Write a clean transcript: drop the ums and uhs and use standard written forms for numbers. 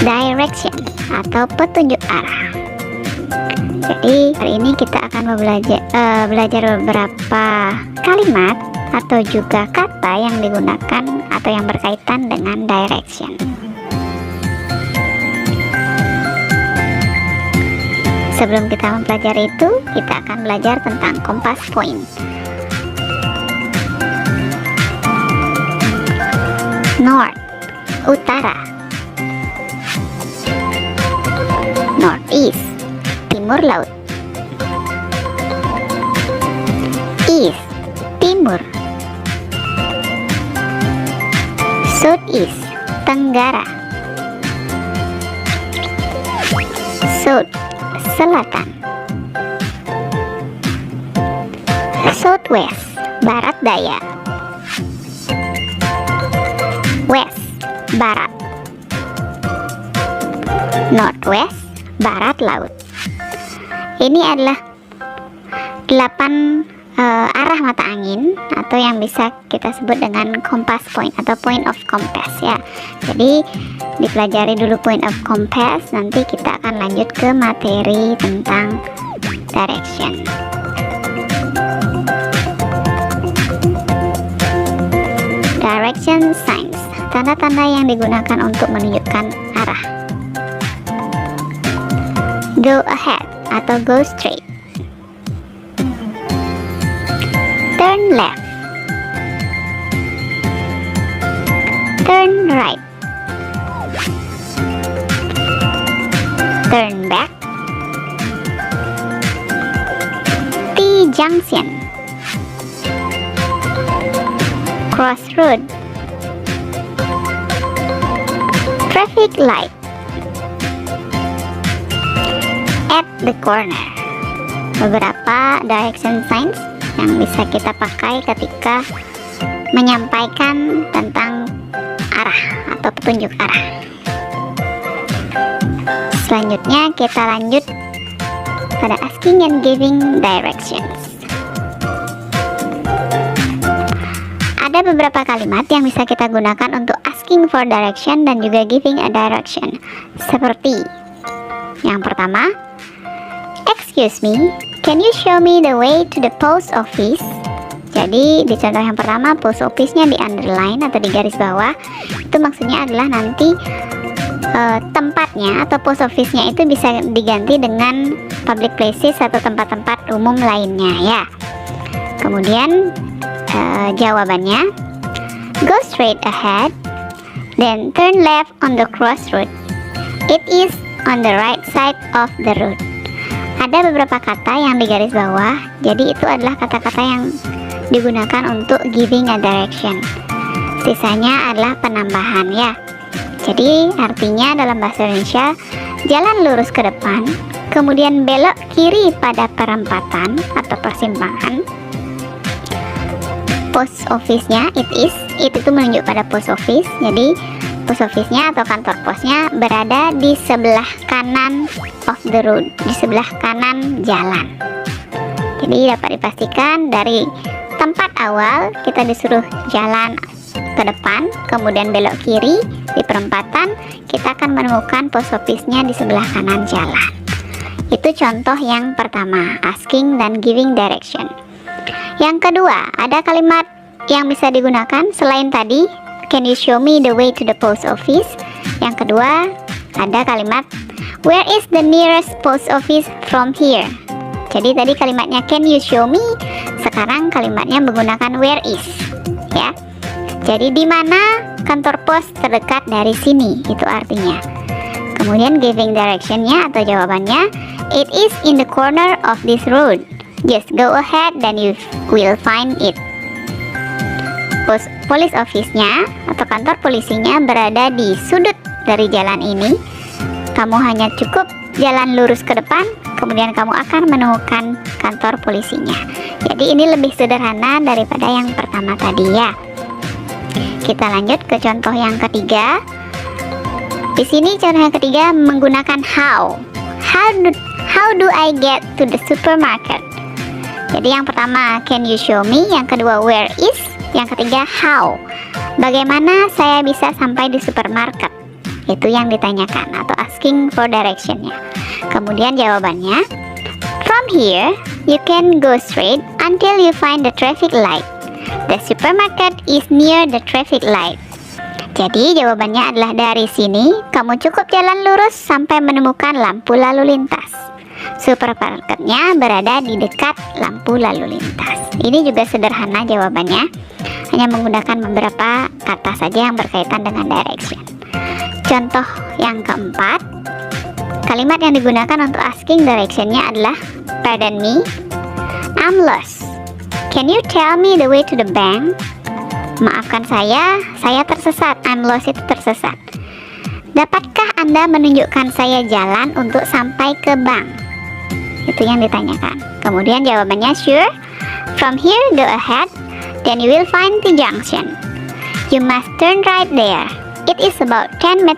Direction atau petunjuk arah. Jadi hari ini kita akan belajar beberapa kalimat atau juga kata yang digunakan atau yang berkaitan dengan direction. Sebelum kita mempelajari itu, kita akan belajar tentang compass point. North, utara. Northeast, timur laut. East, timur. Southeast, tenggara. South, selatan. Southwest, barat daya. West, barat. Northwest, barat laut. Ini adalah 8 arah mata angin atau yang bisa kita sebut dengan compass point atau point of compass ya. Jadi dipelajari dulu point of compass, nanti kita akan lanjut ke materi tentang direction. Direction signs, tanda-tanda yang digunakan untuk menunjukkan arah. Go ahead atau go straight. Turn left. Turn right. Turn back. T-junction. Crossroad. Traffic light. At the corner. Beberapa direction signs yang bisa kita pakai ketika menyampaikan tentang arah atau petunjuk arah. Selanjutnya kita lanjut pada asking and giving directions. Ada beberapa kalimat yang bisa kita gunakan untuk asking for direction dan juga giving a direction. Seperti yang pertama, excuse me, can you show me the way to the post office? Jadi di contoh yang pertama, post office-nya di underline atau di garis bawah. Itu maksudnya adalah nanti tempatnya atau post office-nya itu bisa diganti dengan public places atau tempat-tempat umum lainnya ya. Kemudian jawabannya, go straight ahead, then turn left on the crossroad. It is on the right side of the road. Ada beberapa kata yang di garis bawah, jadi itu adalah kata-kata yang digunakan untuk giving a direction. Sisanya adalah penambahan ya. Jadi artinya dalam bahasa Indonesia, jalan lurus ke depan, kemudian belok kiri pada perempatan atau persimpangan. Post office-nya it itu menunjuk pada post office. Jadi post office-nya atau kantor posnya berada di sebelah kanan of the road, di sebelah kanan jalan. Jadi dapat dipastikan dari tempat awal kita disuruh jalan ke depan, kemudian belok kiri di perempatan, kita akan menemukan post office-nya di sebelah kanan jalan. Itu contoh yang pertama, asking dan giving direction. Yang kedua, ada kalimat yang bisa digunakan selain tadi, can you show me the way to the post office? Yang kedua, ada kalimat where is the nearest post office from here? Jadi tadi kalimatnya can you show me, sekarang kalimatnya menggunakan where is ya. Jadi di mana kantor pos terdekat dari sini, itu artinya. Kemudian giving directionnya atau jawabannya, it is in the corner of this road. Just go ahead then you will find it. Police office-nya atau kantor polisinya berada di sudut dari jalan ini. Kamu hanya cukup jalan lurus ke depan, kemudian kamu akan menemukan kantor polisinya. Jadi ini lebih sederhana daripada yang pertama tadi ya. Kita lanjut ke contoh yang ketiga. Di sini contoh yang ketiga menggunakan how. How do I get to the supermarket? Jadi yang pertama can you show me, yang kedua where is, yang ketiga how. Bagaimana saya bisa sampai di supermarket? Itu yang ditanyakan atau asking for directionnya. Kemudian jawabannya, from here you can go straight until you find the traffic light. The supermarket is near the traffic light. Jadi jawabannya adalah dari sini kamu cukup jalan lurus sampai menemukan lampu lalu lintas. Supermarketnya berada di dekat lampu lalu lintas. Ini juga sederhana jawabannya, hanya menggunakan beberapa kata saja yang berkaitan dengan direction. Contoh yang keempat, kalimat yang digunakan untuk asking directionnya adalah pardon me, I'm lost. Can you tell me the way to the bank? Maafkan saya tersesat. I'm lost itu tersesat. Dapatkah Anda menunjukkan saya jalan untuk sampai ke bank? Itu yang ditanyakan. Kemudian jawabannya sure. From here go ahead, then you will find the junction. You must turn right there. It is about 10 meters